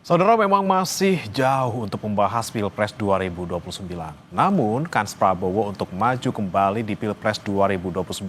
Saudara, memang masih jauh untuk membahas Pilpres 2029. Namun, kans Prabowo untuk maju kembali di Pilpres 2029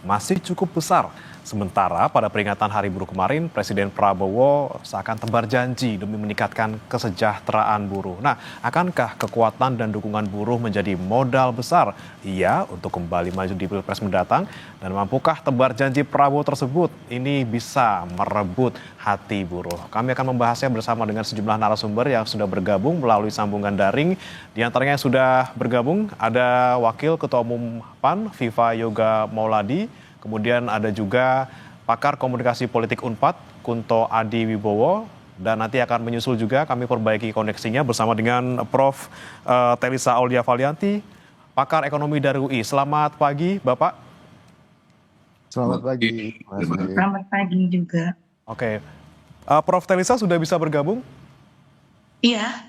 masih cukup besar. Sementara pada peringatan Hari Buruh kemarin, Presiden Prabowo seakan tebar janji demi meningkatkan kesejahteraan buruh. Nah, akankah kekuatan dan dukungan buruh menjadi modal besar ia untuk kembali maju di Pilpres mendatang? Dan mampukah tebar janji Prabowo tersebut ini bisa merebut hati buruh? Kami akan membahasnya bersama dengan sejumlah narasumber yang sudah bergabung melalui sambungan daring. Di antaranya yang sudah bergabung ada Wakil Ketua Umum PAN, Viva Yoga Mauladi. Kemudian ada juga pakar komunikasi politik Unpad, Kunto Adi Wibowo. Dan nanti akan menyusul juga kami perbaiki koneksinya bersama dengan Prof. Teresa Aulia Valianti, pakar ekonomi dari UI. Selamat pagi, Bapak. Selamat pagi, Mas. Selamat pagi juga. Oke, Prof. Teresa sudah bisa bergabung? Iya,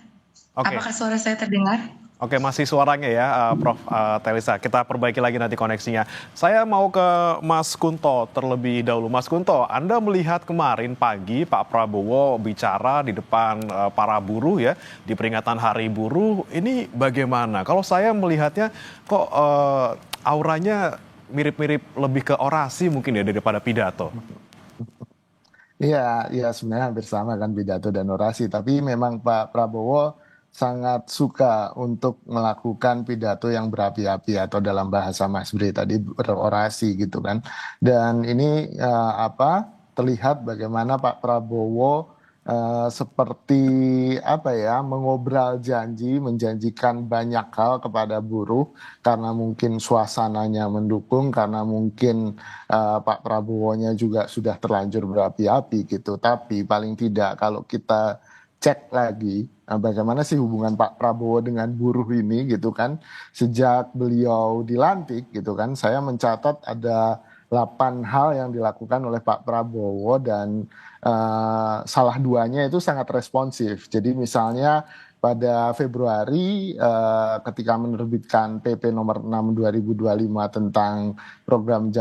Oke. apakah suara saya terdengar? Oke, masih suaranya ya, Prof. Teresa. Kita perbaiki lagi nanti koneksinya. Saya mau ke Mas Kunto terlebih dahulu. Mas Kunto, Anda melihat kemarin pagi Pak Prabowo bicara di depan para buruh ya, di peringatan Hari Buruh. Ini bagaimana? Kalau saya melihatnya kok auranya mirip-mirip lebih ke orasi mungkin ya daripada pidato. Iya, ya sebenarnya hampir sama kan pidato dan orasi. Tapi memang Pak Prabowo sangat suka untuk melakukan pidato yang berapi-api atau dalam bahasa Mas Bre tadi berorasi gitu kan. Dan ini terlihat bagaimana Pak Prabowo seperti apa ya mengobral janji, menjanjikan banyak hal kepada buruh karena mungkin suasananya mendukung, karena mungkin Pak Prabowo-nya juga sudah terlanjur berapi-api gitu. Tapi paling tidak kalau kita cek lagi bagaimana sih hubungan Pak Prabowo dengan buruh ini gitu kan. Sejak beliau dilantik gitu kan, saya mencatat ada 8 hal yang dilakukan oleh Pak Prabowo dan salah duanya itu sangat responsif. Jadi misalnya pada Februari ketika menerbitkan PP nomor 6 2025 tentang program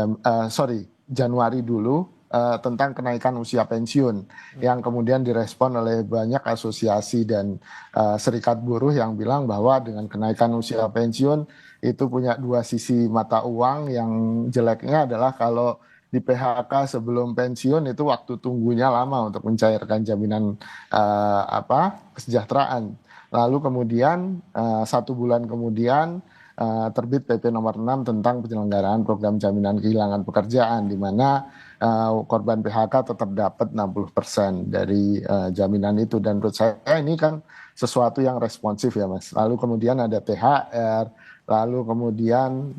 Januari dulu tentang kenaikan usia pensiun yang kemudian direspon oleh banyak asosiasi dan serikat buruh yang bilang bahwa dengan kenaikan usia pensiun itu punya dua sisi mata uang. Yang jeleknya adalah kalau di PHK sebelum pensiun itu waktu tunggunya lama untuk mencairkan jaminan kesejahteraan. Lalu kemudian 1 bulan kemudian terbit PP nomor 6 tentang penyelenggaraan program jaminan kehilangan pekerjaan, di mana korban PHK tetap dapat 60% dari jaminan itu. Dan menurut saya ini kan sesuatu yang responsif ya Mas. Lalu kemudian ada THR, lalu kemudian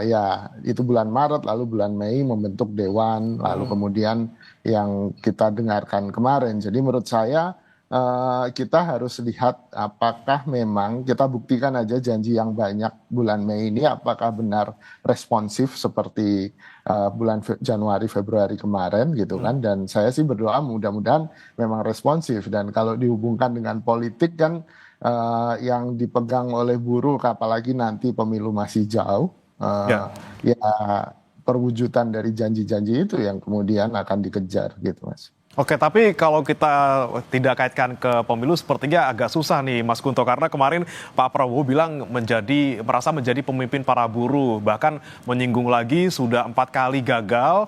ya itu bulan Maret, lalu bulan Mei membentuk dewan, lalu kemudian yang kita dengarkan kemarin. Jadi menurut saya kita harus lihat apakah memang kita buktikan aja janji yang banyak bulan Mei ini apakah benar responsif seperti bulan Januari Februari kemarin gitu kan. Dan saya sih berdoa mudah-mudahan memang responsif, dan kalau dihubungkan dengan politik kan yang dipegang oleh buruh apalagi nanti pemilu masih jauh, ya perwujudan dari janji-janji itu yang kemudian akan dikejar gitu Mas. Oke, tapi kalau kita tidak kaitkan ke pemilu sepertinya agak susah nih Mas Kunto, karena kemarin Pak Prabowo bilang merasa menjadi pemimpin para buruh, bahkan menyinggung lagi sudah 4 kali gagal,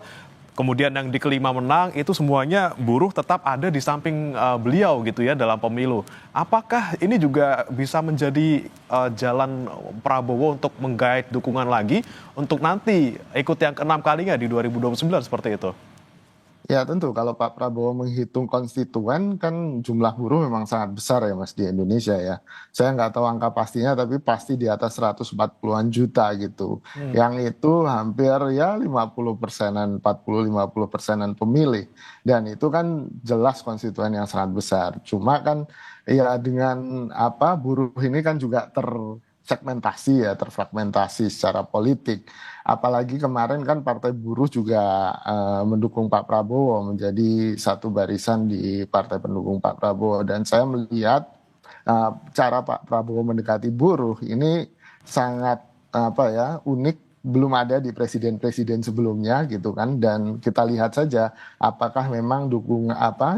kemudian yang di kelima menang, itu semuanya buruh tetap ada di samping beliau gitu ya dalam pemilu. Apakah ini juga bisa menjadi jalan Prabowo untuk menggait dukungan lagi untuk nanti ikut yang ke-6 kalinya di 2029 seperti itu? Ya tentu kalau Pak Prabowo menghitung konstituen kan jumlah buruh memang sangat besar ya Mas di Indonesia ya. Saya nggak tahu angka pastinya tapi pasti di atas 140-an juta gitu. Yang itu hampir ya 50%-an, 40-50%-an pemilih. Dan itu kan jelas konstituen yang sangat besar. Cuma kan ya dengan buruh ini kan juga tersegmentasi ya, terfragmentasi secara politik. Apalagi kemarin kan Partai Buruh juga mendukung Pak Prabowo, menjadi satu barisan di partai pendukung Pak Prabowo. Dan saya melihat cara Pak Prabowo mendekati buruh ini sangat unik belum ada di presiden-presiden sebelumnya gitu kan, dan kita lihat saja apakah memang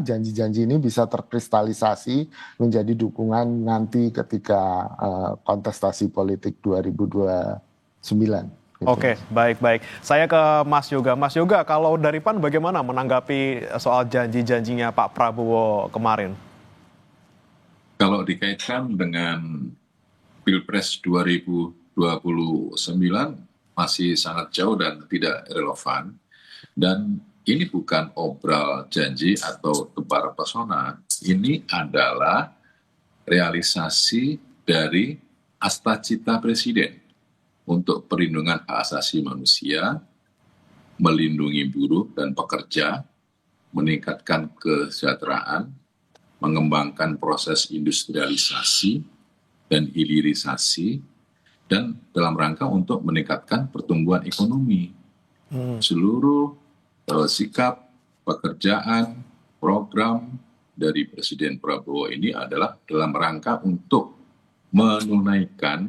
janji-janji ini bisa terkristalisasi menjadi dukungan nanti ketika kontestasi politik 2029 gitu. Oke, baik-baik. Saya ke Mas Yoga. Mas Yoga, kalau dari PAN bagaimana menanggapi soal janji-janjinya Pak Prabowo kemarin? Kalau dikaitkan dengan Pilpres 2029 masih sangat jauh dan tidak relevan. Dan ini bukan obral janji atau tebar pesona. Ini adalah realisasi dari asta-cita Presiden untuk perlindungan hak asasi manusia, melindungi buruh dan pekerja, meningkatkan kesejahteraan, mengembangkan proses industrialisasi dan hilirisasi, dan dalam rangka untuk meningkatkan pertumbuhan ekonomi. Seluruh sikap, pekerjaan, program dari Presiden Prabowo ini adalah dalam rangka untuk menunaikan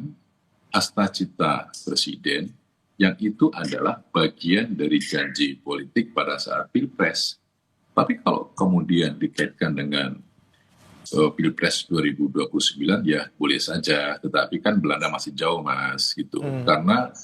asta-cita Presiden, yang itu adalah bagian dari janji politik pada saat Pilpres. Tapi kalau kemudian dikaitkan dengan Pilpres 2029 ya boleh saja, tetapi kan Belanda masih jauh Mas gitu. Karena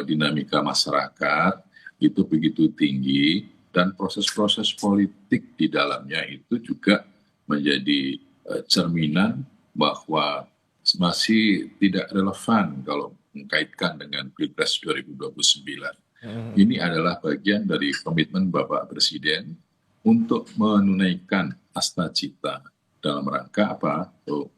dinamika masyarakat itu begitu tinggi dan proses-proses politik di dalamnya itu juga menjadi cerminan bahwa masih tidak relevan kalau mengkaitkan dengan Pilpres 2029. Ini adalah bagian dari komitmen Bapak Presiden untuk menunaikan asta-cita dalam rangka apa?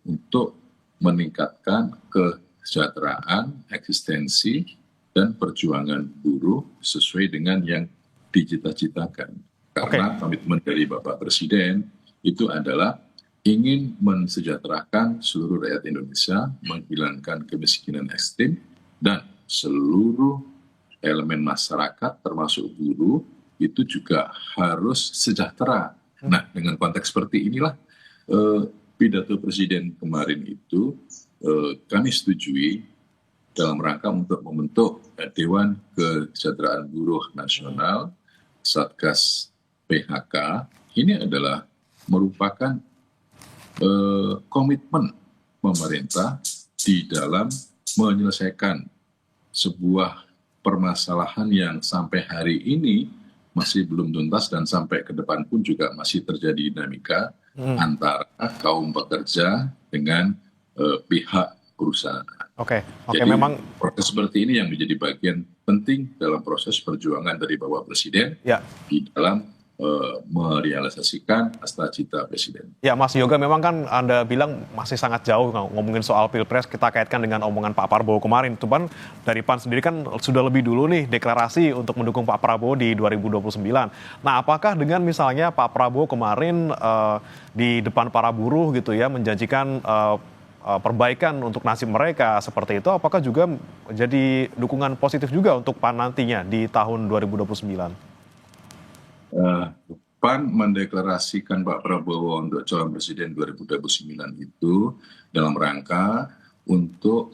Untuk meningkatkan kesejahteraan, eksistensi, dan perjuangan buruh sesuai dengan yang dicita-citakan. Karena komitmen dari Bapak Presiden itu adalah ingin mensejahterakan seluruh rakyat Indonesia, menghilangkan kemiskinan ekstrim, dan seluruh elemen masyarakat termasuk buruh itu juga harus sejahtera. Nah, dengan konteks seperti inilah pidato Presiden kemarin itu kami setujui dalam rangka untuk membentuk Dewan Kesejahteraan Buruh Nasional, Satgas PHK. Ini adalah merupakan komitmen pemerintah di dalam menyelesaikan sebuah permasalahan yang sampai hari ini masih belum tuntas dan sampai ke depan pun juga masih terjadi dinamika antara kaum pekerja dengan pihak perusahaan. Jadi memang proses seperti ini yang menjadi bagian penting dalam proses perjuangan dari Bapak Presiden di dalam merealisasikan asta-cita Presiden. Ya, Mas Yoga, memang kan Anda bilang masih sangat jauh ngomongin soal Pilpres, kita kaitkan dengan omongan Pak Prabowo kemarin. Cuman dari PAN sendiri kan sudah lebih dulu nih deklarasi untuk mendukung Pak Prabowo di 2029. Nah, apakah dengan misalnya Pak Prabowo kemarin di depan para buruh gitu ya, menjanjikan perbaikan untuk nasib mereka seperti itu, apakah juga jadi dukungan positif juga untuk PAN nantinya di tahun 2029? PAN mendeklarasikan Pak Prabowo untuk calon presiden 2029 itu dalam rangka untuk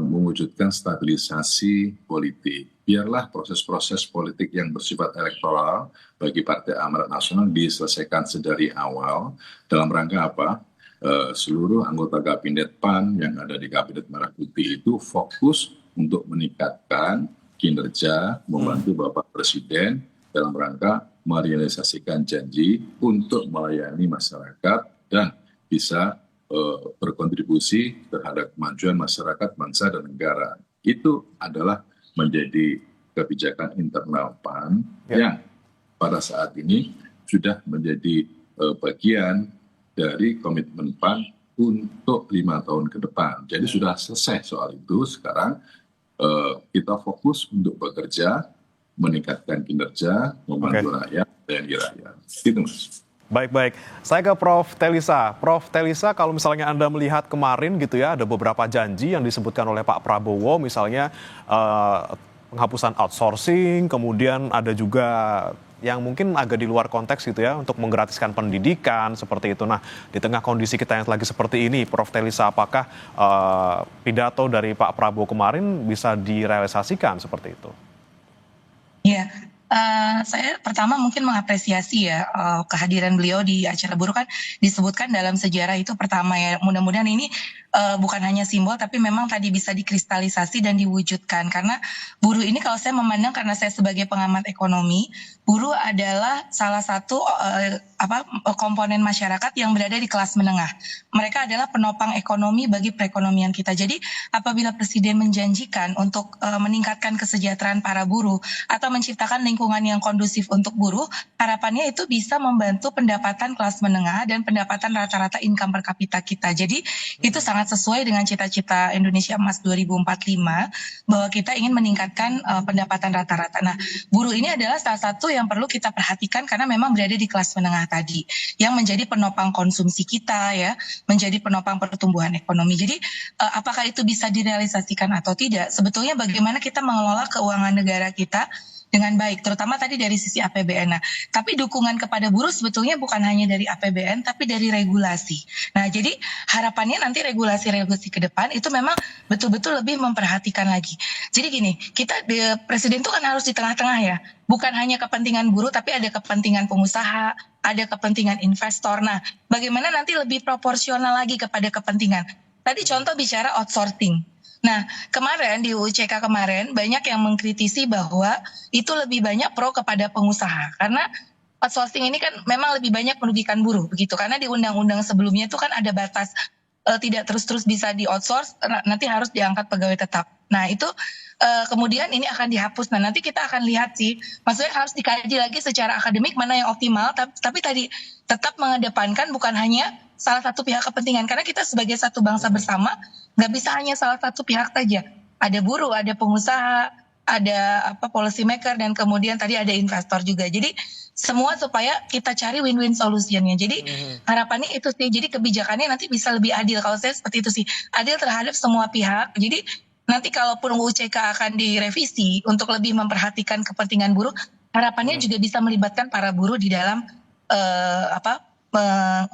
mewujudkan stabilisasi politik. Biarlah proses-proses politik yang bersifat elektoral bagi Partai Amanat Nasional diselesaikan sedari awal dalam rangka apa? Seluruh anggota kabinet PAN yang ada di Kabinet Merah Putih itu fokus untuk meningkatkan kinerja, membantu Bapak Presiden dalam rangka merealisasikan janji untuk melayani masyarakat dan bisa berkontribusi terhadap kemajuan masyarakat, bangsa, dan negara. Itu adalah menjadi kebijakan internal PAN yang pada saat ini sudah menjadi bagian dari komitmen PAN untuk 5 tahun ke depan. Jadi sudah selesai soal itu. Sekarang kita fokus untuk bekerja, meningkatkan kinerja, membantu rakyat, dan rakyat. Itu Mas. Baik. Saya ke Prof. Telisa. Prof. Telisa, kalau misalnya Anda melihat kemarin gitu ya, ada beberapa janji yang disebutkan oleh Pak Prabowo, misalnya penghapusan outsourcing, kemudian ada juga yang mungkin agak di luar konteks gitu ya untuk menggratiskan pendidikan seperti itu. Nah, di tengah kondisi kita yang lagi seperti ini, Prof. Telisa, apakah pidato dari Pak Prabowo kemarin bisa direalisasikan seperti itu? Iya, saya pertama mungkin mengapresiasi ya kehadiran beliau di acara buruh, kan disebutkan dalam sejarah itu pertama ya. Mudah-mudahan ini bukan hanya simbol tapi memang tadi bisa dikristalisasi dan diwujudkan, karena buruh ini kalau saya memandang, karena saya sebagai pengamat ekonomi, buruh adalah salah satu komponen masyarakat yang berada di kelas menengah. Mereka adalah penopang ekonomi bagi perekonomian kita. Jadi apabila Presiden menjanjikan untuk meningkatkan kesejahteraan para buruh atau menciptakan lingkungan yang kondusif untuk buruh, harapannya itu bisa membantu pendapatan kelas menengah dan pendapatan rata-rata income per kapita kita. Jadi itu sangat sesuai dengan cita-cita Indonesia Emas 2045 bahwa kita ingin meningkatkan pendapatan rata-rata. Nah, buruh ini adalah salah satu yang perlu kita perhatikan karena memang berada di kelas menengah tadi yang menjadi penopang konsumsi kita ya, menjadi penopang pertumbuhan ekonomi. Jadi apakah itu bisa direalisasikan atau tidak? Sebetulnya bagaimana kita mengelola keuangan negara kita dengan baik, terutama tadi dari sisi APBN. Nah, tapi dukungan kepada buruh sebetulnya bukan hanya dari APBN, tapi dari regulasi. Nah, jadi harapannya nanti regulasi-regulasi ke depan itu memang betul-betul lebih memperhatikan lagi. Jadi gini, Presiden itu kan harus di tengah-tengah ya, bukan hanya kepentingan buruh, tapi ada kepentingan pengusaha, ada kepentingan investor. Nah, bagaimana nanti lebih proporsional lagi kepada kepentingan. Tadi contoh bicara outsourcing. Nah, kemarin di UCK kemarin banyak yang mengkritisi bahwa itu lebih banyak pro kepada pengusaha karena outsourcing ini kan memang lebih banyak merugikan buruh begitu, karena di undang-undang sebelumnya itu kan ada batas tidak terus-terus bisa di outsource, nanti harus diangkat pegawai tetap. Nah, itu kemudian ini akan dihapus. Nah, nanti kita akan lihat sih, maksudnya harus dikaji lagi secara akademik mana yang optimal, tapi tadi tetap mengedepankan bukan hanya salah satu pihak kepentingan, karena kita sebagai satu bangsa bersama nggak bisa hanya salah satu pihak saja. Ada buruh, ada pengusaha, ada policy maker, dan kemudian tadi ada investor juga. Jadi semua supaya kita cari win-win solutionnya. Jadi harapannya itu sih. Jadi kebijakannya nanti bisa lebih adil. Kalau saya seperti itu sih, adil terhadap semua pihak. Jadi nanti kalaupun UCK akan direvisi untuk lebih memperhatikan kepentingan buruh, harapannya juga bisa melibatkan para buruh di dalam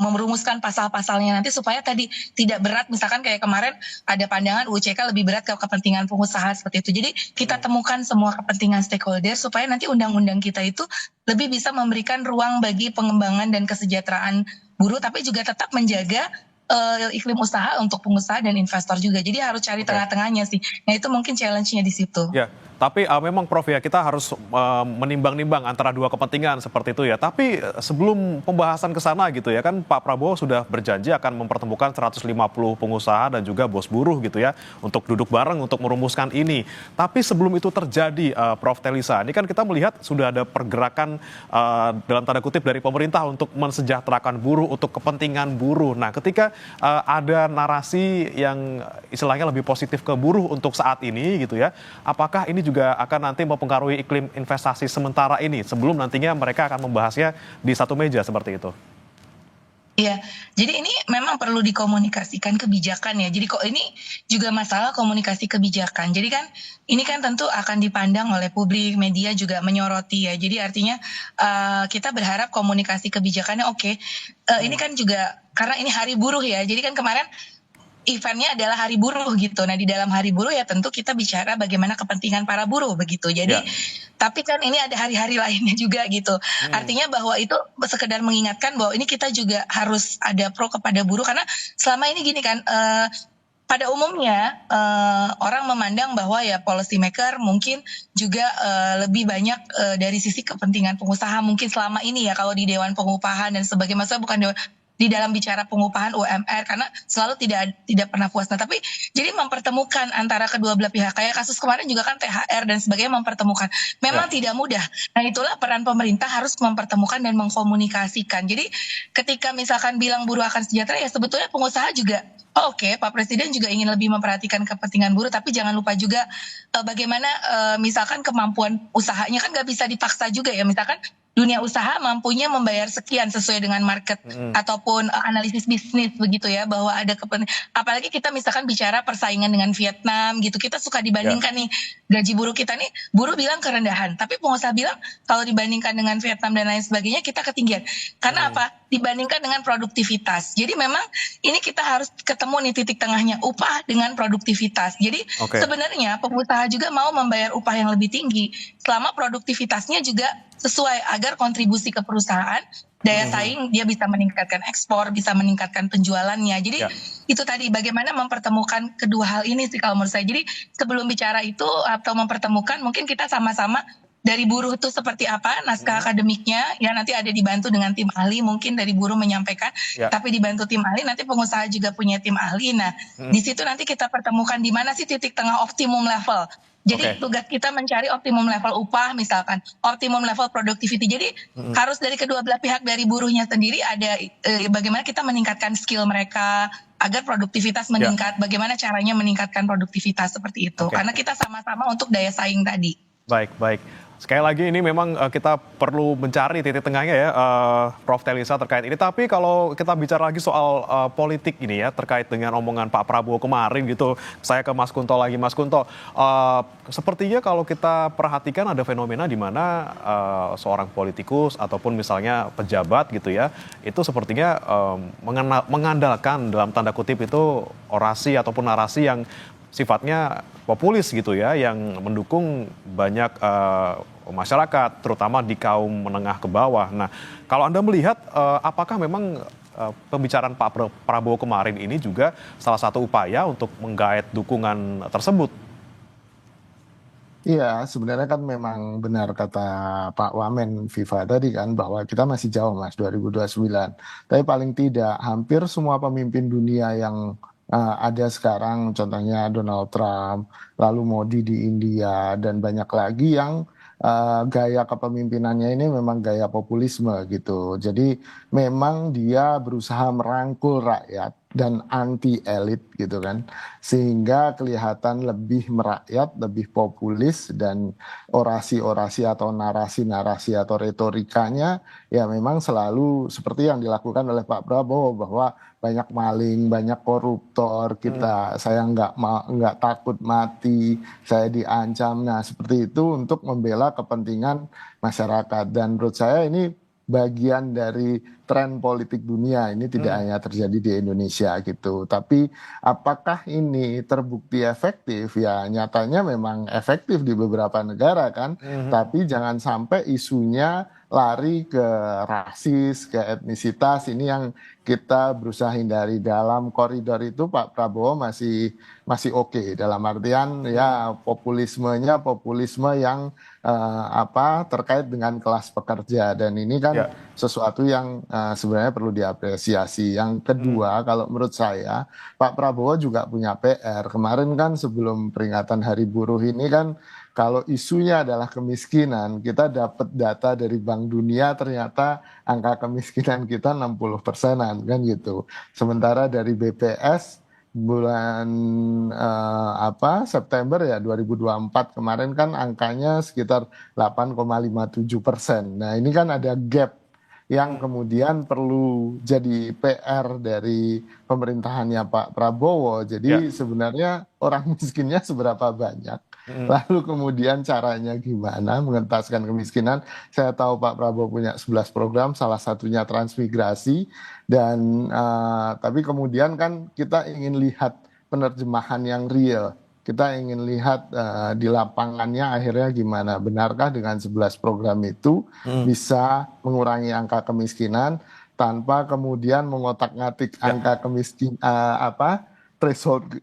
merumuskan pasal-pasalnya nanti supaya tadi tidak berat, misalkan kayak kemarin ada pandangan UCK lebih berat ke kepentingan pengusaha seperti itu. Jadi kita temukan semua kepentingan stakeholder supaya nanti undang-undang kita itu lebih bisa memberikan ruang bagi pengembangan dan kesejahteraan buruh, tapi juga tetap menjaga iklim usaha untuk pengusaha dan investor juga. Jadi harus cari tengah-tengahnya sih. Nah, itu mungkin challenge-nya di situ. Ya, tapi memang Prof ya, kita harus menimbang-nimbang antara dua kepentingan seperti itu ya. Tapi sebelum pembahasan ke sana gitu ya, kan Pak Prabowo sudah berjanji akan mempertemukan 150 pengusaha dan juga bos buruh gitu ya, untuk duduk bareng untuk merumuskan ini. Tapi sebelum itu terjadi, Prof Telisa, ini kan kita melihat sudah ada pergerakan dalam tanda kutip dari pemerintah untuk mensejahterakan buruh, untuk kepentingan buruh. Nah, ketika ada narasi yang istilahnya lebih positif ke buruh untuk saat ini gitu ya, apakah ini juga akan nanti mempengaruhi iklim investasi sementara ini sebelum nantinya mereka akan membahasnya di satu meja seperti itu? Iya, jadi ini memang perlu dikomunikasikan kebijakan ya. Jadi kok ini juga masalah komunikasi kebijakan. Jadi kan ini kan tentu akan dipandang oleh publik, media juga menyoroti ya. Jadi artinya kita berharap komunikasi kebijakannya oke. Ini kan juga karena ini hari buruh ya. Jadi kan kemarin eventnya adalah hari buruh gitu. Nah, di dalam hari buruh ya tentu kita bicara bagaimana kepentingan para buruh begitu. Jadi tapi kan ini ada hari-hari lainnya juga gitu. Artinya bahwa itu sekedar mengingatkan bahwa ini kita juga harus ada pro kepada buruh, karena selama ini gini kan, pada umumnya orang memandang bahwa ya policy maker mungkin juga lebih banyak dari sisi kepentingan pengusaha mungkin selama ini ya, kalau di Dewan Pengupahan dan sebagainya, maksudnya bukan di dalam bicara pengupahan UMR, karena selalu tidak pernah puas. Nah, tapi jadi mempertemukan antara kedua belah pihak, kayak kasus kemarin juga kan THR dan sebagainya, mempertemukan memang tidak mudah. Nah, itulah peran pemerintah harus mempertemukan dan mengkomunikasikan. Jadi ketika misalkan bilang buruh akan sejahtera, ya sebetulnya pengusaha juga oke, Pak Presiden juga ingin lebih memperhatikan kepentingan buruh, tapi jangan lupa juga bagaimana misalkan kemampuan usahanya kan nggak bisa dipaksa juga ya. Misalkan dunia usaha mampunya membayar sekian sesuai dengan market ataupun analisis bisnis begitu ya, bahwa ada apalagi kita misalkan bicara persaingan dengan Vietnam gitu, kita suka dibandingkan nih gaji buruh kita nih, buruh bilang kerendahan, tapi pengusaha bilang kalau dibandingkan dengan Vietnam dan lain sebagainya kita ketinggian. Karena apa? Dibandingkan dengan produktivitas. Jadi memang ini kita harus ketemu nih titik tengahnya, upah dengan produktivitas. Jadi sebenarnya pengusaha juga mau membayar upah yang lebih tinggi selama produktivitasnya juga sesuai agar kontribusi ke perusahaan, daya saing dia bisa meningkatkan ekspor, bisa meningkatkan penjualannya. Jadi itu tadi bagaimana mempertemukan kedua hal ini sih kalau menurut saya. Jadi sebelum bicara itu atau mempertemukan, mungkin kita sama-sama dari buruh itu seperti apa naskah akademiknya, ya nanti ada dibantu dengan tim ahli, mungkin dari buruh menyampaikan, tapi dibantu tim ahli, nanti pengusaha juga punya tim ahli. Nah, di situ nanti kita pertemukan di mana sih titik tengah optimum level. Jadi tugas kita mencari optimum level upah misalkan, optimum level productivity. Jadi harus dari kedua belah pihak, dari buruhnya sendiri ada bagaimana kita meningkatkan skill mereka agar produktivitas meningkat, bagaimana caranya meningkatkan produktivitas seperti itu. Karena kita sama-sama untuk daya saing tadi. Baik, baik. Sekali lagi ini memang kita perlu mencari titik tengahnya ya, Prof. Telisa terkait ini. Tapi kalau kita bicara lagi soal politik ini ya, terkait dengan omongan Pak Prabowo kemarin gitu, saya ke Mas Kunto lagi. Mas Kunto, sepertinya kalau kita perhatikan ada fenomena di mana seorang politikus ataupun misalnya pejabat gitu ya, itu sepertinya mengandalkan dalam tanda kutip itu orasi ataupun narasi yang sifatnya populis gitu ya, yang mendukung banyak masyarakat, terutama di kaum menengah ke bawah. Nah, kalau Anda melihat apakah memang pembicaraan Pak Prabowo kemarin ini juga salah satu upaya untuk menggait dukungan tersebut? Iya, sebenarnya kan memang benar kata Pak Wamen Viva tadi kan, bahwa kita masih jauh Mas 2029. Tapi paling tidak hampir semua pemimpin dunia yang ada sekarang, contohnya Donald Trump, lalu Modi di India, dan banyak lagi yang gaya kepemimpinannya ini memang gaya populisme gitu. Jadi memang dia berusaha merangkul rakyat dan anti elit gitu kan, sehingga kelihatan lebih merakyat, lebih populis, dan orasi-orasi atau narasi-narasi atau retorikanya ya memang selalu seperti yang dilakukan oleh Pak Prabowo, bahwa banyak maling, banyak koruptor, saya nggak takut mati, saya diancam. Nah seperti itu untuk membela kepentingan masyarakat, dan menurut saya ini bagian dari tren politik dunia. Ini tidak hanya terjadi di Indonesia gitu. Tapi apakah ini terbukti efektif? Ya nyatanya memang efektif di beberapa negara kan. Tapi jangan sampai isunya lari ke rasis, ke etnisitas. Ini yang kita berusaha hindari. Dalam koridor itu Pak Prabowo masih oke. Dalam artian ya populismenya populisme yang terkait dengan kelas pekerja, dan ini kan sesuatu yang sebenarnya perlu diapresiasi. Yang kedua, kalau menurut saya Pak Prabowo juga punya PR. Kemarin kan sebelum peringatan Hari Buruh ini kan, kalau isunya adalah kemiskinan, kita dapat data dari Bank Dunia, ternyata angka kemiskinan kita 60%-an kan gitu. Sementara dari BPS bulan September ya 2024 kemarin kan angkanya sekitar 8,57%. Nah ini kan ada gap yang kemudian perlu jadi PR dari pemerintahannya Pak Prabowo. Jadi sebenarnya orang miskinnya seberapa banyak, lalu kemudian caranya gimana mengentaskan kemiskinan. Saya tahu Pak Prabowo punya 11 program, salah satunya transmigrasi, dan tapi kemudian kan kita ingin lihat penerjemahan yang real. Kita ingin lihat di lapangannya akhirnya gimana. Benarkah dengan 11 program itu bisa mengurangi angka kemiskinan tanpa kemudian mengotak-ngatik angka kemiskinan, threshold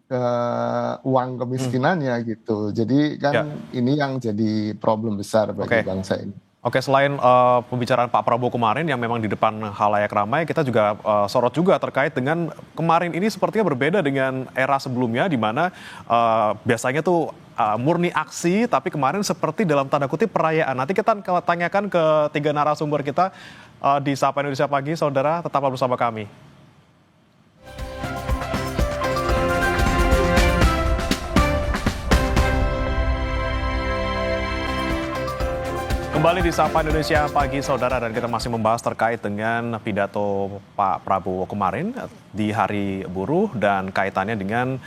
uang kemiskinannya gitu. Jadi kan ini yang jadi problem besar bagi bangsa ini. Oke, selain pembicaraan Pak Prabowo kemarin yang memang di depan khalayak ramai, kita juga sorot juga terkait dengan kemarin ini sepertinya berbeda dengan era sebelumnya, di mana biasanya tuh murni aksi, tapi kemarin seperti dalam tanda kutip perayaan. Nanti kita tanyakan ke 3 narasumber kita di Sapa Indonesia Pagi. Saudara, tetaplah bersama kami. Kembali di Sapa Indonesia Pagi Saudara, dan kita masih membahas terkait dengan pidato Pak Prabowo kemarin di Hari Buruh dan kaitannya dengan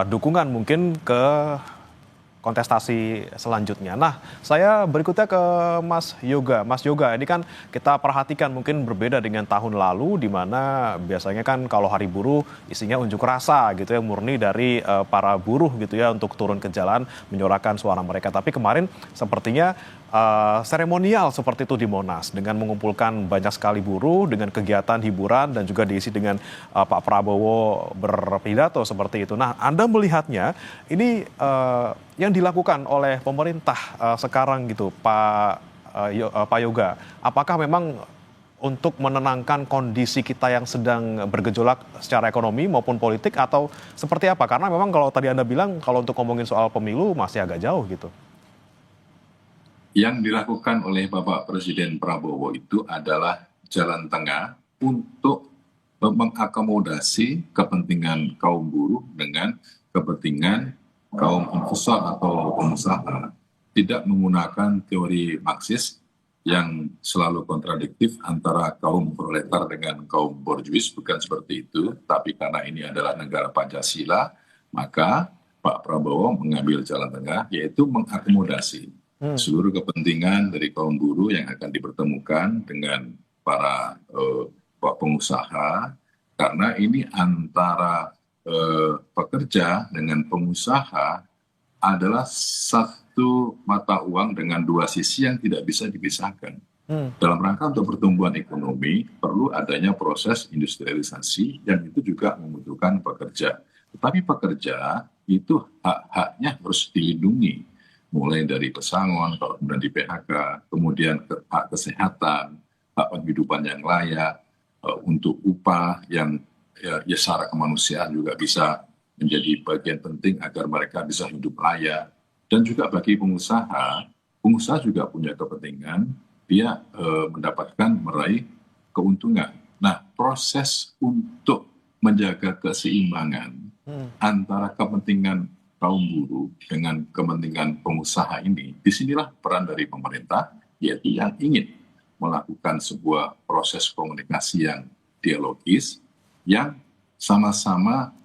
dukungan mungkin ke kontestasi selanjutnya. Nah, saya berikutnya ke Mas Yoga. Mas Yoga, ini kan kita perhatikan mungkin berbeda dengan tahun lalu, di mana biasanya kan kalau Hari Buruh isinya unjuk rasa gitu ya, murni dari para buruh gitu ya untuk turun ke jalan menyuarakan suara mereka. Tapi kemarin sepertinya seremonial seperti itu di Monas dengan mengumpulkan banyak sekali buruh dengan kegiatan hiburan dan juga diisi dengan Pak Prabowo berpidato seperti itu. Nah, Anda melihatnya ini yang dilakukan oleh pemerintah sekarang gitu, Pak Yoga, apakah memang untuk menenangkan kondisi kita yang sedang bergejolak secara ekonomi maupun politik, atau seperti apa? Karena memang kalau tadi Anda bilang kalau untuk ngomongin soal pemilu masih agak jauh gitu. Yang dilakukan oleh Bapak Presiden Prabowo itu adalah jalan tengah untuk mengakomodasi kepentingan kaum buruh dengan kepentingan kaum investor atau pengusaha. Tidak menggunakan teori Marxis yang selalu kontradiktif antara kaum proletar dengan kaum borjuis, bukan seperti itu. Tapi karena ini adalah negara Pancasila, maka Pak Prabowo mengambil jalan tengah, yaitu mengakomodasi seluruh kepentingan dari kaum buruh yang akan dipertemukan dengan para pengusaha, karena ini antara pekerja dengan pengusaha adalah satu mata uang dengan dua sisi yang tidak bisa dipisahkan. Dalam rangka untuk pertumbuhan ekonomi perlu adanya proses industrialisasi, yang itu juga membutuhkan pekerja. Tetapi pekerja itu hak-haknya harus dilindungi, mulai dari pesangon, kalau kemudian di PHK, kemudian hak kesehatan, hak penghidupan yang layak, untuk upah yang ya secara kemanusiaan juga bisa menjadi bagian penting agar mereka bisa hidup layak. Dan juga bagi pengusaha, pengusaha juga punya kepentingan dia mendapatkan meraih keuntungan. Nah, proses untuk menjaga keseimbangan antara kepentingan kaum buruh dengan kepentingan pengusaha ini, disinilah peran dari pemerintah, yaitu yang ingin melakukan sebuah proses komunikasi yang dialogis, yang sama-sama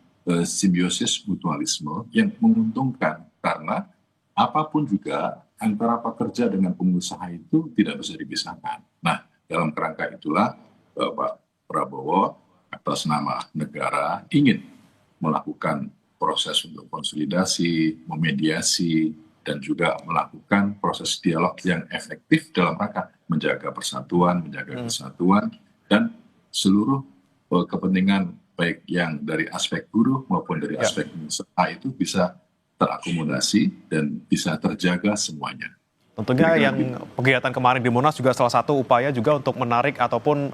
simbiosis mutualisme yang menguntungkan, karena apapun juga antara pekerja dengan pengusaha itu tidak bisa dipisahkan. Nah, dalam kerangka itulah Pak Prabowo atas nama negara ingin melakukan proses untuk konsolidasi, memediasi, dan juga melakukan proses dialog yang efektif dalam rangka menjaga persatuan, menjaga kesatuan, dan seluruh kepentingan baik yang dari aspek buruh maupun dari aspek pengusaha itu bisa terakomodasi dan bisa terjaga semuanya. Tentunya yang kegiatan kemarin di Monas juga salah satu upaya juga untuk menarik ataupun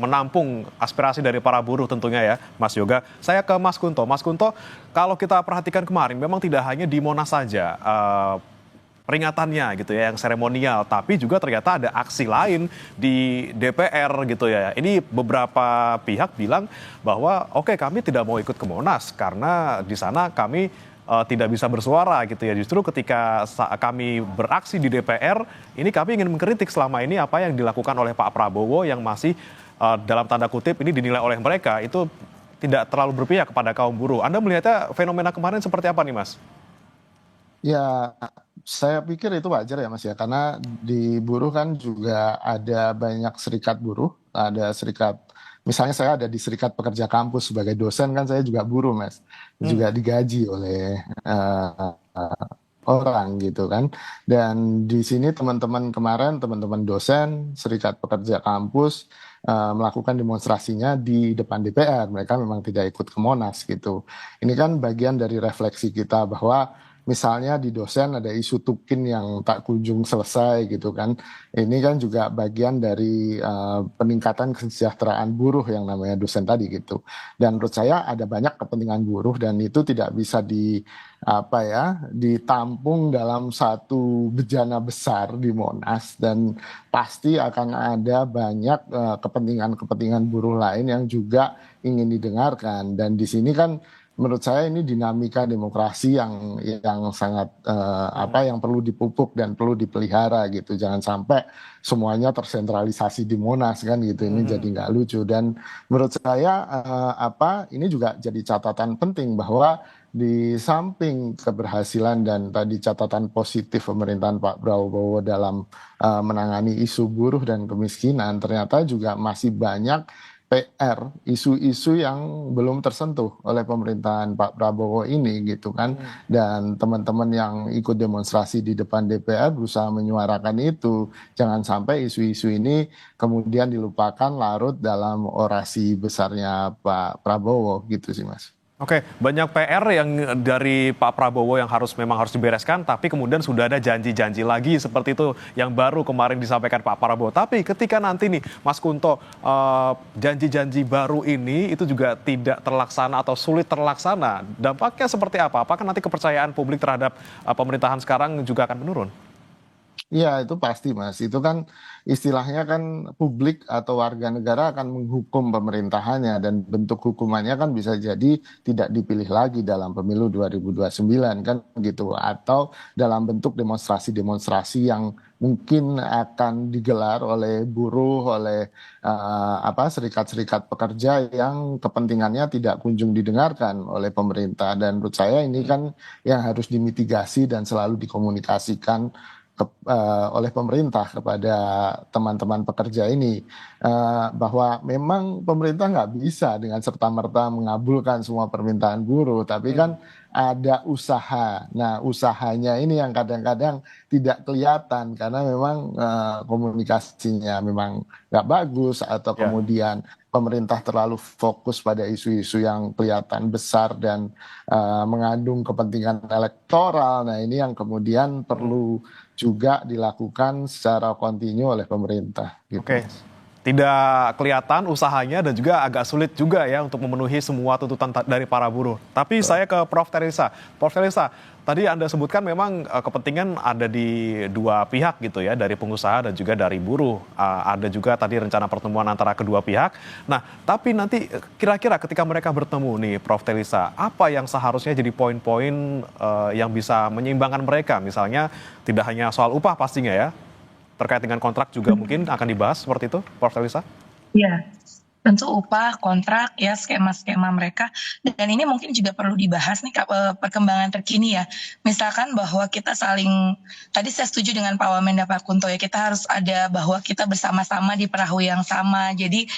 menampung aspirasi dari para buruh tentunya ya, Mas Yoga. Saya ke Mas Kunto. Mas Kunto, kalau kita perhatikan kemarin memang tidak hanya di Monas saja peringatannya gitu ya, yang seremonial, tapi juga ternyata ada aksi lain di DPR gitu ya. Ini beberapa pihak bilang bahwa oke, kami tidak mau ikut ke Monas karena di sana kami tidak bisa bersuara gitu ya. Justru ketika kami beraksi di DPR, ini kami ingin mengkritik selama ini apa yang dilakukan oleh Pak Prabowo yang masih dalam tanda kutip ini dinilai oleh mereka itu tidak terlalu berpihak kepada kaum buruh. Anda melihatnya fenomena kemarin seperti apa nih, Mas? Ya, saya pikir itu wajar ya Mas ya, karena di buruh kan juga ada banyak serikat buruh, ada serikat, misalnya saya ada di serikat pekerja kampus sebagai dosen, kan saya juga buruh Mas, juga digaji oleh orang gitu kan. Dan di sini teman-teman kemarin, teman-teman dosen, serikat pekerja kampus melakukan demonstrasinya di depan DPR. Mereka memang tidak ikut ke Monas gitu. Ini kan bagian dari refleksi kita bahwa misalnya di dosen ada isu tukin yang tak kunjung selesai gitu kan. Ini kan juga bagian dari peningkatan kesejahteraan buruh yang namanya dosen tadi gitu. Dan menurut saya ada banyak kepentingan buruh dan itu tidak bisa ditampung dalam satu bejana besar di Monas, dan pasti akan ada banyak kepentingan-kepentingan buruh lain yang juga ingin didengarkan. Dan di sini kan menurut saya ini dinamika demokrasi yang sangat yang perlu dipupuk dan perlu dipelihara gitu. Jangan sampai semuanya tersentralisasi di Monas kan gitu. Ini jadi nggak lucu. Dan menurut saya ini juga jadi catatan penting bahwa di samping keberhasilan dan tadi catatan positif pemerintahan Pak Prabowo dalam menangani isu buruh dan kemiskinan, ternyata juga masih banyak PR, isu-isu yang belum tersentuh oleh pemerintahan Pak Prabowo ini gitu kan. Dan teman-teman yang ikut demonstrasi di depan DPR berusaha menyuarakan itu. Jangan sampai isu-isu ini kemudian dilupakan larut dalam orasi besarnya Pak Prabowo gitu sih Mas. Oke, banyak PR yang dari Pak Prabowo yang memang harus dibereskan, tapi kemudian sudah ada janji-janji lagi seperti itu yang baru kemarin disampaikan Pak Prabowo. Tapi ketika nanti nih, Mas Kunto, janji-janji baru ini itu juga tidak terlaksana atau sulit terlaksana. Dampaknya seperti apa? Apakah nanti kepercayaan publik terhadap pemerintahan sekarang juga akan menurun? Iya, itu pasti, Mas. Itu kan istilahnya kan publik atau warga negara akan menghukum pemerintahannya dan bentuk hukumannya kan bisa jadi tidak dipilih lagi dalam pemilu 2029 kan gitu atau dalam bentuk demonstrasi-demonstrasi yang mungkin akan digelar oleh buruh, oleh serikat-serikat pekerja yang kepentingannya tidak kunjung didengarkan oleh pemerintah dan menurut saya ini kan yang harus dimitigasi dan selalu dikomunikasikan oleh pemerintah kepada teman-teman pekerja ini bahwa memang pemerintah nggak bisa dengan serta-merta mengabulkan semua permintaan buruh, tapi kan ada usaha. Nah, usahanya ini yang kadang-kadang tidak kelihatan karena memang komunikasinya memang nggak bagus atau kemudian pemerintah terlalu fokus pada isu-isu yang kelihatan besar dan mengandung kepentingan elektoral. Nah, ini yang kemudian perlu juga dilakukan secara kontinu oleh pemerintah. Gitu. Oke, tidak kelihatan usahanya dan juga agak sulit juga ya untuk memenuhi semua tuntutan dari para buruh. Tapi saya ke Prof. Teresa. Prof. Teresa, tadi Anda sebutkan memang kepentingan ada di dua pihak gitu ya, dari pengusaha dan juga dari buruh. Ada juga tadi rencana pertemuan antara kedua pihak. Nah, tapi nanti kira-kira ketika mereka bertemu nih, Prof. Teresa, apa yang seharusnya jadi poin-poin yang bisa menyeimbangkan mereka? Misalnya tidak hanya soal upah pastinya ya, terkait dengan kontrak juga mungkin akan dibahas seperti itu, Prof. Teresa? Iya, tentu upah, kontrak, ya skema-skema mereka. Dan ini mungkin juga perlu dibahas nih perkembangan terkini ya. Misalkan bahwa kita saling, tadi saya setuju dengan Pak Wamen dan Pak Kunto ya, kita harus ada bahwa kita bersama-sama di perahu yang sama. Jadi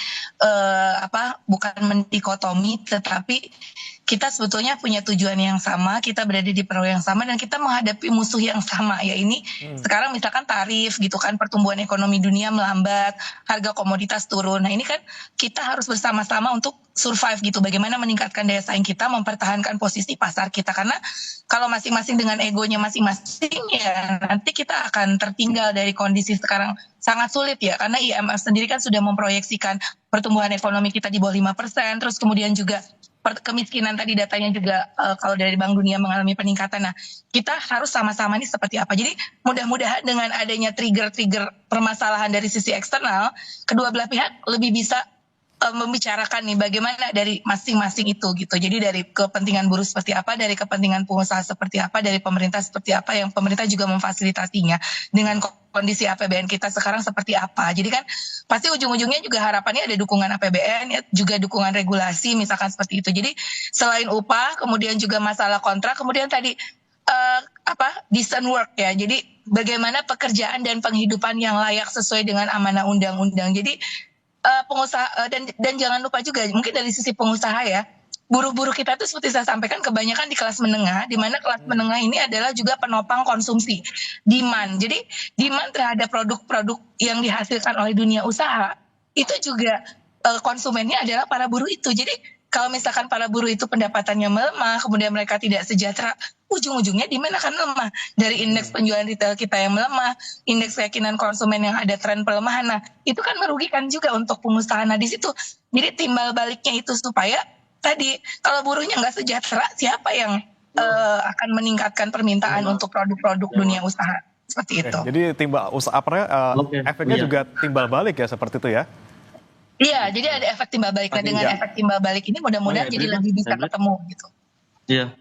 bukan mendikotomi, tetapi kita sebetulnya punya tujuan yang sama, kita berada di perahu yang sama dan kita menghadapi musuh yang sama ya ini. Sekarang misalkan tarif gitu kan, pertumbuhan ekonomi dunia melambat, harga komoditas turun. Nah ini kan kita harus bersama-sama untuk survive gitu. Bagaimana meningkatkan daya saing kita, mempertahankan posisi pasar kita. Karena kalau masing-masing dengan egonya masing-masing ya nanti kita akan tertinggal dari kondisi sekarang sangat sulit ya. Karena IMF sendiri kan sudah memproyeksikan pertumbuhan ekonomi kita di bawah 5%, terus kemudian juga kemiskinan tadi datanya juga kalau dari Bank Dunia mengalami peningkatan. Nah, kita harus sama-sama ini seperti apa. Jadi mudah-mudahan dengan adanya trigger-trigger permasalahan dari sisi eksternal, kedua belah pihak lebih bisa membicarakan nih bagaimana dari masing-masing itu gitu. Jadi dari kepentingan buruh seperti apa, dari kepentingan pengusaha seperti apa, dari pemerintah seperti apa, yang pemerintah juga memfasilitasinya dengan kondisi APBN kita sekarang seperti apa. Jadi kan pasti ujung-ujungnya juga harapannya ada dukungan APBN ya, juga dukungan regulasi misalkan seperti itu. Jadi selain upah, kemudian juga masalah kontrak, kemudian tadi decent work ya. Jadi bagaimana pekerjaan dan penghidupan yang layak sesuai dengan amanah undang-undang. Jadi pengusaha dan jangan lupa juga mungkin dari sisi pengusaha ya, buruh-buruh kita itu seperti saya sampaikan kebanyakan di kelas menengah, di mana kelas menengah ini adalah juga penopang konsumsi, demand. Jadi demand terhadap produk-produk yang dihasilkan oleh dunia usaha itu juga konsumennya adalah para buruh itu. Jadi kalau misalkan para buruh itu pendapatannya melemah, kemudian mereka tidak sejahtera, ujung-ujungnya demand akan lemah. Dari indeks penjualan retail kita yang melemah, indeks keyakinan konsumen yang ada tren pelemahan, nah itu kan merugikan juga untuk pengusaha. Nah di situ, jadi timbal baliknya itu supaya tadi kalau buruhnya nggak sejahtera, siapa yang akan meningkatkan permintaan untuk produk-produk dunia usaha seperti itu. Jadi efeknya juga timbal balik ya seperti itu ya? Iya, jadi ada efek timbal balik. Nah dengan efek timbal balik ini mudah-mudahan jadi lebih bisa ketemu gitu. Iya.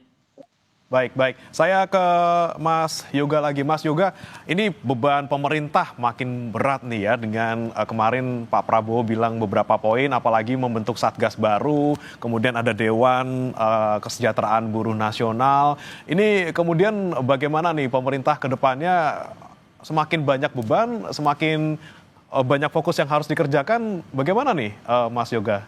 Baik, baik. Saya ke Mas Yoga lagi. Mas Yoga, ini beban pemerintah makin berat nih ya dengan kemarin Pak Prabowo bilang beberapa poin, apalagi membentuk Satgas baru, kemudian ada Dewan Kesejahteraan Buruh Nasional. Ini kemudian bagaimana nih pemerintah ke depannya semakin banyak beban, semakin banyak fokus yang harus dikerjakan. Bagaimana nih Mas Yoga?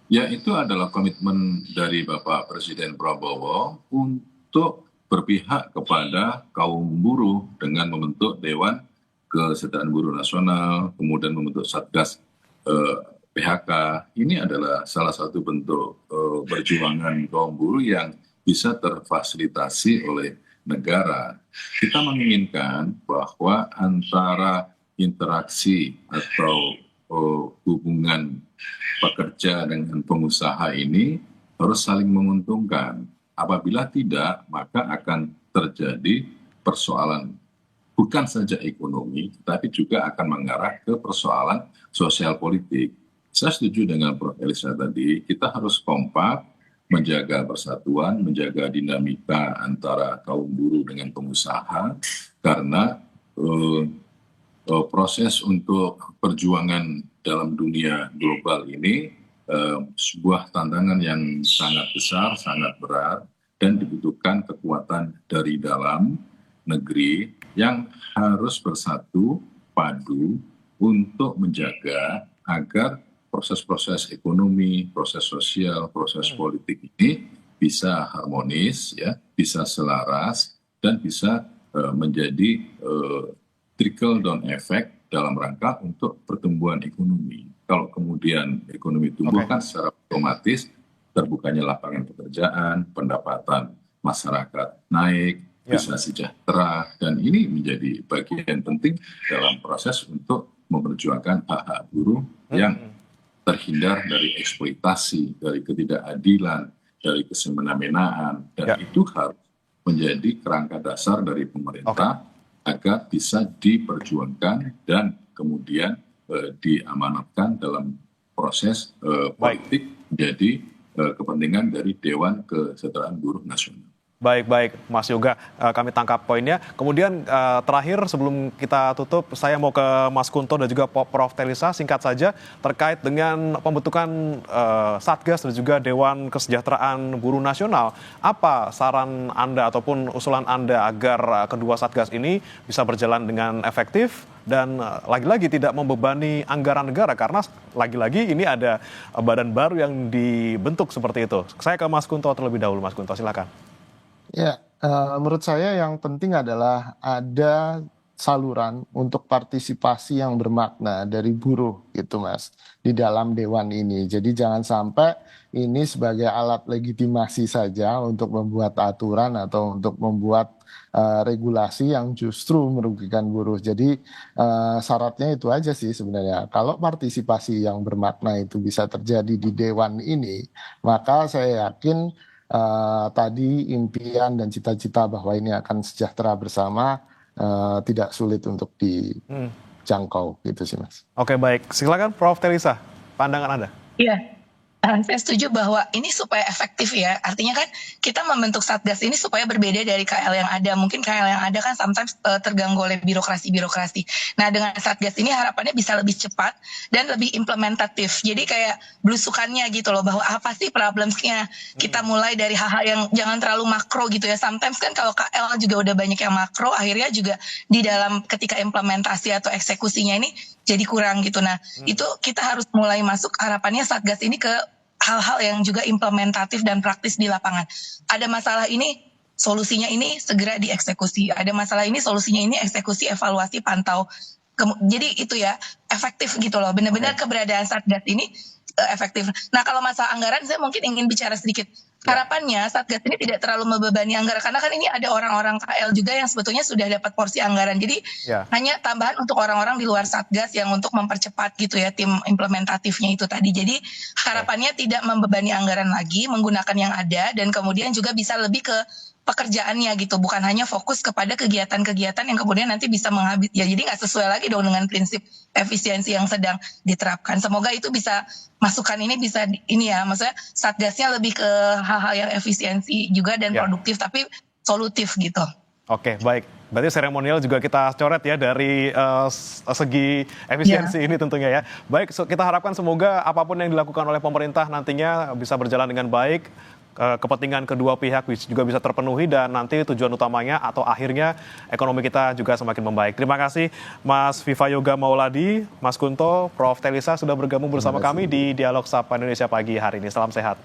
Ya, itu adalah komitmen dari Bapak Presiden Prabowo untuk berpihak kepada kaum buruh dengan membentuk Dewan Kesejahteraan Buruh Nasional, kemudian membentuk Satgas PHK. Ini adalah salah satu bentuk perjuangan kaum buruh yang bisa terfasilitasi oleh negara. Kita menginginkan bahwa antara interaksi atau hubungan pekerja dengan pengusaha ini harus saling menguntungkan. Apabila tidak, maka akan terjadi persoalan bukan saja ekonomi, tetapi juga akan mengarah ke persoalan sosial politik. Saya setuju dengan Prof. Elisa tadi, kita harus kompak, menjaga persatuan, menjaga dinamika antara kaum buruh dengan pengusaha, karena proses untuk perjuangan dalam dunia global ini sebuah tantangan yang sangat besar, sangat berat, dan dibutuhkan kekuatan dari dalam negeri yang harus bersatu padu untuk menjaga agar proses-proses ekonomi, proses sosial, proses politik ini bisa harmonis, ya, bisa selaras, dan bisa menjadi trickle down effect dalam rangka untuk pertumbuhan ekonomi. Kalau kemudian ekonomi tumbuh kan secara otomatis terbukanya lapangan pekerjaan, pendapatan masyarakat naik, bisa sejahtera, dan ini menjadi bagian penting dalam proses untuk memperjuangkan hak-hak buruh yang terhindar dari eksploitasi, dari ketidakadilan, dari kesemena-menaan, dan itu harus menjadi kerangka dasar dari pemerintah agar bisa diperjuangkan dan kemudian diamanatkan dalam proses politik menjadi kepentingan dari Dewan Kesejahteraan Buruh Nasional. Baik, baik, Mas Yoga, kami tangkap poinnya. Kemudian terakhir sebelum kita tutup, saya mau ke Mas Kunto dan juga Prof. Telisa, singkat saja terkait dengan pembentukan Satgas dan juga Dewan Kesejahteraan Buruh Nasional. Apa saran Anda ataupun usulan Anda agar kedua Satgas ini bisa berjalan dengan efektif dan lagi-lagi tidak membebani anggaran negara, karena lagi-lagi ini ada badan baru yang dibentuk seperti itu. Saya ke Mas Kunto terlebih dahulu. Mas Kunto, silakan. Ya, menurut saya yang penting adalah ada saluran untuk partisipasi yang bermakna dari buruh gitu Mas, di dalam dewan ini. Jadi jangan sampai ini sebagai alat legitimasi saja untuk membuat aturan atau untuk membuat regulasi yang justru merugikan buruh. Jadi syaratnya itu aja sih sebenarnya. Kalau partisipasi yang bermakna itu bisa terjadi di dewan ini, maka saya yakin tadi impian dan cita-cita bahwa ini akan sejahtera bersama tidak sulit untuk dijangkau gitu sih Mas. Oke, baik, silakan Prof. Telisa, pandangan Anda. Iya, saya setuju bahwa ini supaya efektif ya. Artinya kan kita membentuk Satgas ini supaya berbeda dari KL yang ada. Mungkin KL yang ada kan sometimes terganggu oleh birokrasi-birokrasi. Nah, dengan Satgas ini harapannya bisa lebih cepat dan lebih implementatif. Jadi kayak belusukannya gitu loh, bahwa apa sih problemsnya. Kita mulai dari hal-hal yang jangan terlalu makro gitu ya. Sometimes kan kalau KL juga udah banyak yang makro, akhirnya juga di dalam ketika implementasi atau eksekusinya ini jadi kurang gitu. Nah, itu kita harus mulai masuk harapannya Satgas ini ke hal-hal yang juga implementatif dan praktis di lapangan. Ada masalah ini, solusinya ini segera dieksekusi. Ada masalah ini, solusinya ini eksekusi, evaluasi, pantau. Jadi itu ya, efektif gitu loh. Benar-benar keberadaan Satgas ini efektif. Nah, kalau masalah anggaran, saya mungkin ingin bicara sedikit. Harapannya Satgas ini tidak terlalu membebani anggaran, karena kan ini ada orang-orang KL juga yang sebetulnya sudah dapat porsi anggaran. Jadi hanya tambahan untuk orang-orang di luar Satgas yang untuk mempercepat gitu ya tim implementatifnya itu tadi. Jadi harapannya tidak membebani anggaran lagi, menggunakan yang ada, dan kemudian juga bisa lebih ke pekerjaannya gitu, bukan hanya fokus kepada kegiatan-kegiatan yang kemudian nanti bisa ya jadi nggak sesuai lagi dong dengan prinsip efisiensi yang sedang diterapkan. Semoga itu bisa masukan ini bisa ini ya, maksudnya satgasnya lebih ke hal-hal yang efisiensi juga dan produktif tapi solutif gitu. Oke, baik. Berarti seremonial juga kita coret ya dari segi efisiensi ini tentunya ya. Baik, kita harapkan semoga apapun yang dilakukan oleh pemerintah nantinya bisa berjalan dengan baik. Kepentingan kedua pihak juga bisa terpenuhi dan nanti tujuan utamanya atau akhirnya ekonomi kita juga semakin membaik. Terima kasih Mas Viva Yoga Mauladi, Mas Kunto, Prof. Telisa sudah bergabung bersama kami di Dialog Sapa Indonesia pagi hari ini. Salam sehat.